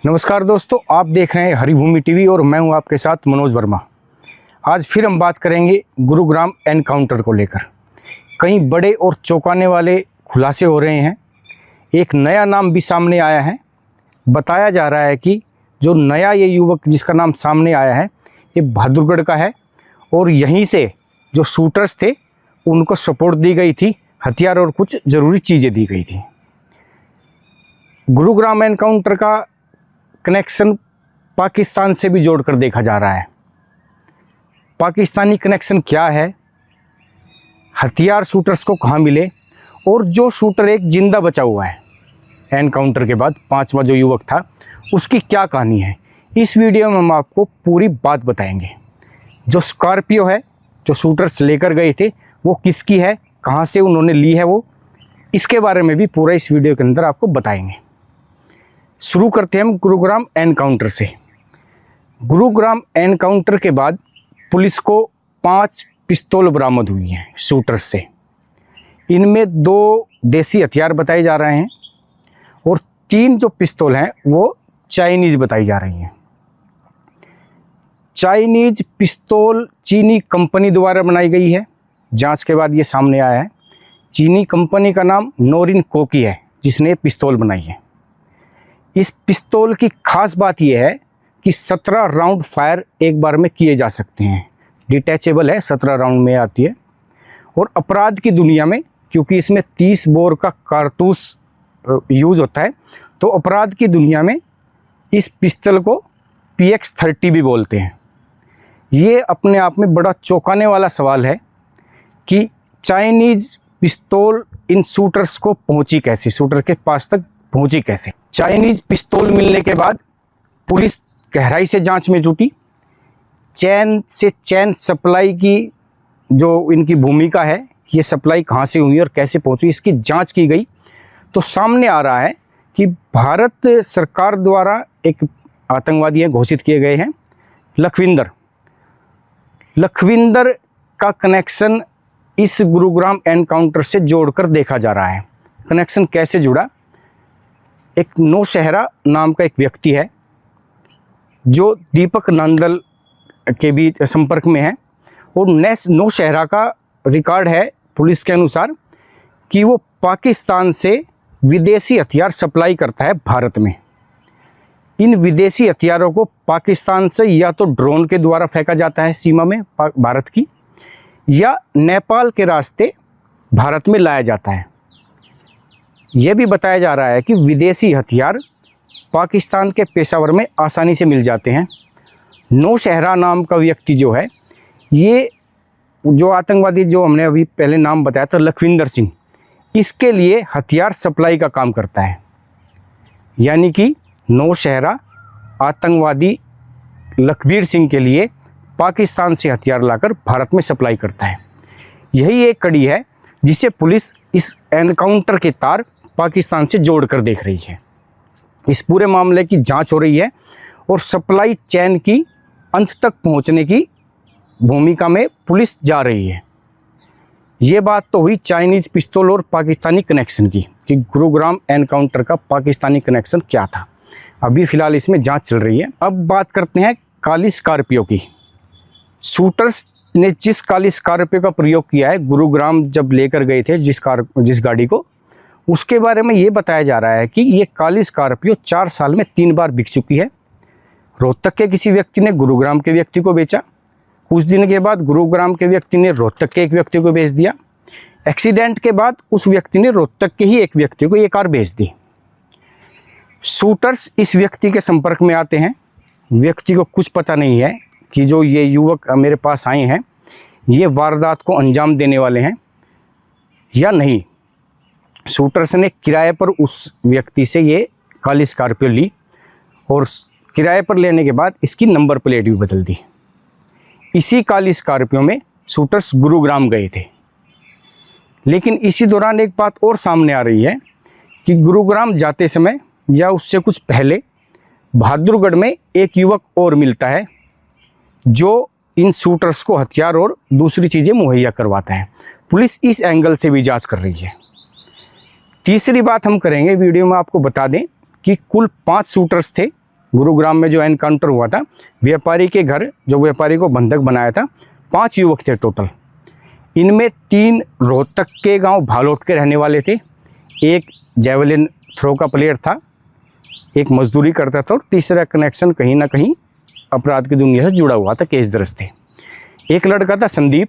नमस्कार दोस्तों, आप देख रहे हैं हरिभूमि टीवी और मैं हूं आपके साथ मनोज वर्मा। आज फिर हम बात करेंगे गुरुग्राम एनकाउंटर को लेकर। कई बड़े और चौंकाने वाले खुलासे हो रहे हैं। एक नया नाम भी सामने आया है। बताया जा रहा है कि जो नया ये युवक जिसका नाम सामने आया है ये बहादुरगढ़ का है और यहीं से जो शूटर्स थे उनको सपोर्ट दी गई थी, हथियार और कुछ ज़रूरी चीज़ें दी गई थी। गुरुग्राम एनकाउंटर का कनेक्शन पाकिस्तान से भी जोड़कर देखा जा रहा है। पाकिस्तानी कनेक्शन क्या है, हथियार शूटर्स को कहाँ मिले और जो शूटर एक जिंदा बचा हुआ है एनकाउंटर के बाद, पांचवा जो युवक था, उसकी क्या कहानी है, इस वीडियो में हम आपको पूरी बात बताएंगे। जो स्कॉर्पियो है जो शूटर्स लेकर गए थे वो किसकी है, कहाँ से उन्होंने ली है, वो इसके बारे में भी पूरा इस वीडियो के अंदर आपको बताएंगे। शुरू करते हैं हम गुरुग्राम एनकाउंटर से। गुरुग्राम एनकाउंटर के बाद पुलिस को 5 पिस्तौल बरामद हुई हैं शूटर्स से। इनमें 2 देसी हथियार बताए जा रहे हैं और 3 जो पिस्तौल हैं वो चाइनीज़ बताई जा रही हैं। चाइनीज़ पिस्तौल चीनी कंपनी द्वारा बनाई गई है। जांच के बाद ये सामने आया है। चीनी कंपनी का नाम नोरिन कोकी है जिसने पिस्तौल बनाई है। इस पिस्तौल की खास बात यह है कि 17 राउंड फायर एक बार में किए जा सकते हैं। डिटैचेबल है, 17 राउंड में आती है। और अपराध की दुनिया में क्योंकि इसमें 30 बोर का कारतूस यूज़ होता है तो अपराध की दुनिया में इस पिस्तौल को PX-30 भी बोलते हैं। ये अपने आप में बड़ा चौंकाने वाला सवाल है कि चाइनीज़ पिस्तौल इन शूटर्स को पहुंची कैसे, शूटर के पास तक पहुंची कैसे। चाइनीज़ पिस्तौल मिलने के बाद पुलिस गहराई से जांच में जुटी। चैन सप्लाई की जो इनकी भूमिका है कि ये सप्लाई कहाँ से हुई और कैसे पहुंची, इसकी जांच की गई तो सामने आ रहा है कि भारत सरकार द्वारा एक आतंकवादी घोषित किए गए हैं लखविंदर का कनेक्शन इस गुरुग्राम एनकाउंटर से जोड़कर देखा जा रहा है। कनेक्शन कैसे जुड़ा? एक नौशहरा नाम का एक व्यक्ति है जो दीपक नांदल के भी संपर्क में है और नौशहरा का रिकॉर्ड है पुलिस के अनुसार कि वो पाकिस्तान से विदेशी हथियार सप्लाई करता है भारत में। इन विदेशी हथियारों को पाकिस्तान से या तो ड्रोन के द्वारा फेंका जाता है सीमा में भारत की, या नेपाल के रास्ते भारत में लाया जाता है। यह भी बताया जा रहा है कि विदेशी हथियार पाकिस्तान के पेशावर में आसानी से मिल जाते हैं। नौशहरा नाम का व्यक्ति जो है, ये जो आतंकवादी जो हमने अभी पहले नाम बताया था लखविंदर सिंह, इसके लिए हथियार सप्लाई का काम करता है। यानी कि नौशहरा आतंकवादी लखबीर सिंह के लिए पाकिस्तान से हथियार लाकर भारत में सप्लाई करता है। यही एक कड़ी है जिसे पुलिस इस एनकाउंटर के तार पाकिस्तान से जोड़कर देख रही है। इस पूरे मामले की जांच हो रही है और सप्लाई चेन की अंत तक पहुंचने की भूमिका में पुलिस जा रही है। ये बात तो हुई चाइनीज़ पिस्तौल और पाकिस्तानी कनेक्शन की कि गुरुग्राम एनकाउंटर का पाकिस्तानी कनेक्शन क्या था। अभी फ़िलहाल इसमें जांच चल रही है। अब बात करते हैं काली स्कॉर्पियो की। शूटर्स ने जिस काली स्कॉर्पियो का प्रयोग किया है गुरुग्राम जब लेकर गए थे जिस गाड़ी को, उसके बारे में ये बताया जा रहा है कि ये काली स्कॉर्पियो 4 साल में 3 बार बिक चुकी है। रोहतक के किसी व्यक्ति ने गुरुग्राम के व्यक्ति को बेचा, कुछ दिन के बाद गुरुग्राम के व्यक्ति ने रोहतक के एक व्यक्ति को बेच दिया। एक्सीडेंट के बाद उस व्यक्ति ने रोहतक के ही एक व्यक्ति को ये कार बेच दी। शूटर्स इस व्यक्ति के संपर्क में आते हैं। व्यक्ति को कुछ पता नहीं है कि जो ये युवक मेरे पास आए हैं ये वारदात को अंजाम देने वाले हैं या नहीं। शूटर्स ने किराए पर उस व्यक्ति से ये काली स्कॉर्पियो ली और किराए पर लेने के बाद इसकी नंबर प्लेट भी बदल दी। इसी काली स्कॉर्पियो में शूटर्स गुरुग्राम गए थे। लेकिन इसी दौरान एक बात और सामने आ रही है कि गुरुग्राम जाते समय या उससे कुछ पहले बहादुरगढ़ में एक युवक और मिलता है जो इन शूटर्स को हथियार और दूसरी चीज़ें मुहैया करवाता है। पुलिस इस एंगल से भी जांच कर रही है। तीसरी बात हम करेंगे वीडियो में, आपको बता दें कि कुल 5 शूटर्स थे गुरुग्राम में जो एनकाउंटर हुआ था, व्यापारी के घर, जो व्यापारी को बंधक बनाया था, 5 युवक थे टोटल। इनमें 3 रोहतक के गांव भालोट के रहने वाले थे, एक जेवलिन थ्रो का प्लेयर था, एक मजदूरी करता था और तीसरा कनेक्शन कहीं ना कहीं अपराध की दुनिया से जुड़ा हुआ था, केसदरस थे। एक लड़का था संदीप,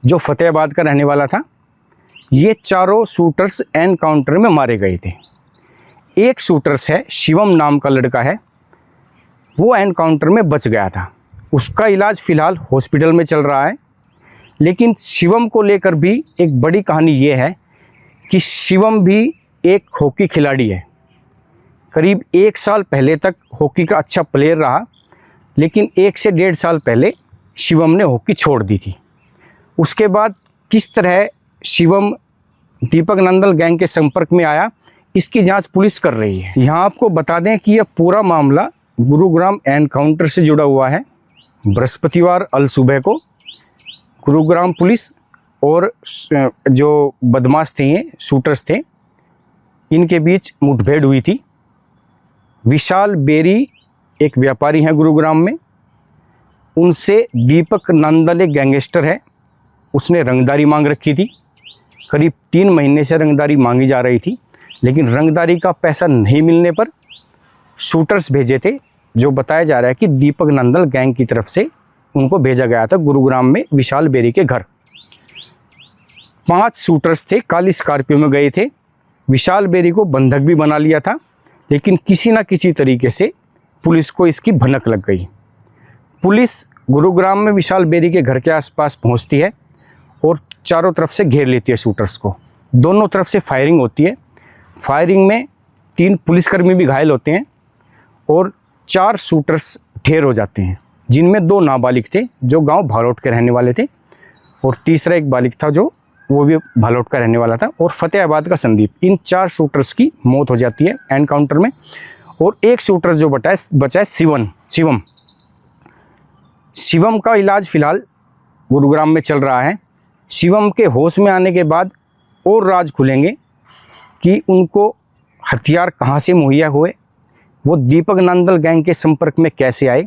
जो फतेहाबाद का रहने वाला था। ये चारों शूटर्स एनकाउंटर में मारे गए थे। एक शूटर्स है, शिवम नाम का लड़का है, वो एनकाउंटर में बच गया था। उसका इलाज फ़िलहाल हॉस्पिटल में चल रहा है। लेकिन शिवम को लेकर भी एक बड़ी कहानी ये है कि शिवम भी एक हॉकी खिलाड़ी है। करीब 1 साल पहले तक हॉकी का अच्छा प्लेयर रहा, लेकिन 1 से 1.5 साल पहले शिवम ने हॉकी छोड़ दी थी। उसके बाद किस तरह शिवम दीपक नंदल गैंग के संपर्क में आया, इसकी जांच पुलिस कर रही है। यहाँ आपको बता दें कि यह पूरा मामला गुरुग्राम एनकाउंटर से जुड़ा हुआ है। बृहस्पतिवार अल सुबह को गुरुग्राम पुलिस और जो बदमाश थे, ये शूटर्स थे, इनके बीच मुठभेड़ हुई थी। विशाल बेरी एक व्यापारी हैं गुरुग्राम में, उनसे दीपक नंदल एक गैंगस्टर है, उसने रंगदारी मांग रखी थी। करीब 3 महीने से रंगदारी मांगी जा रही थी, लेकिन रंगदारी का पैसा नहीं मिलने पर शूटर्स भेजे थे, जो बताया जा रहा है कि दीपक नंदल गैंग की तरफ से उनको भेजा गया था गुरुग्राम में विशाल बेरी के घर। 5 शूटर्स थे, काली स्कॉर्पियो में गए थे। विशाल बेरी को बंधक भी बना लिया था, लेकिन किसी न किसी तरीके से पुलिस को इसकी भनक लग गई। पुलिस गुरुग्राम में विशाल बेरी के घर के आसपास पहुंचती है और चारों तरफ से घेर लेती है शूटर्स को। दोनों तरफ से फायरिंग होती है। फायरिंग में 3 पुलिसकर्मी भी घायल होते हैं और 4 शूटर्स ढेर हो जाते हैं, जिनमें 2 नाबालिग थे जो गांव भालोट के रहने वाले थे, और तीसरा एक बालिग था जो वो भी भालोट का रहने वाला था, और फतेहाबाद का संदीप। इन 4 शूटर्स की मौत हो जाती है एनकाउंटर में। और एक शूटर जो बचा है शिवम का इलाज फ़िलहाल गुरुग्राम में चल रहा है। शिवम के होश में आने के बाद और राज खुलेंगे कि उनको हथियार कहाँ से मुहैया हुए, वो दीपक नंदल गैंग के संपर्क में कैसे आए,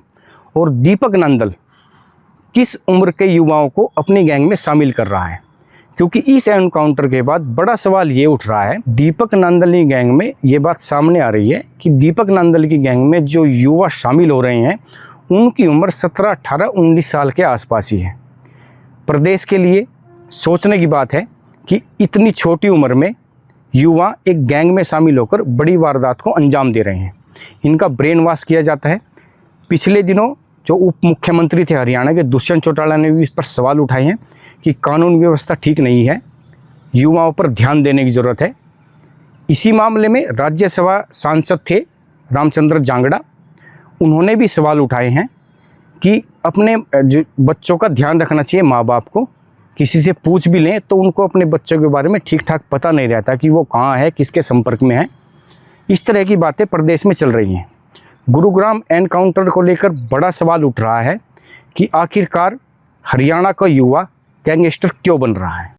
और दीपक नंदल किस उम्र के युवाओं को अपनी गैंग में शामिल कर रहा है। क्योंकि इस एनकाउंटर के बाद बड़ा सवाल ये उठ रहा है, दीपक नंदल की गैंग में ये बात सामने आ रही है कि दीपक नंदल की गैंग में जो युवा शामिल हो रहे हैं, उनकी उम्र 17, 18, 19 साल के आसपास ही है। प्रदेश के लिए सोचने की बात है कि इतनी छोटी उम्र में युवा एक गैंग में शामिल होकर बड़ी वारदात को अंजाम दे रहे हैं। इनका ब्रेन वॉश किया जाता है। पिछले दिनों जो उप मुख्यमंत्री थे हरियाणा के, दुष्यंत चौटाला, ने भी इस पर सवाल उठाए हैं कि कानून व्यवस्था ठीक नहीं है, युवाओं पर ध्यान देने की ज़रूरत है। इसी मामले में राज्यसभा सांसद थे रामचंद्र जांगड़ा, उन्होंने भी सवाल उठाए हैं कि अपने जो बच्चों का ध्यान रखना चाहिए। माँ बाप को किसी से पूछ भी लें तो उनको अपने बच्चों के बारे में ठीक ठाक पता नहीं रहता कि वो कहाँ है, किसके संपर्क में है। इस तरह की बातें प्रदेश में चल रही हैं। गुरुग्राम एनकाउंटर को लेकर बड़ा सवाल उठ रहा है कि आखिरकार हरियाणा का युवा गैंगस्टर क्यों बन रहा है।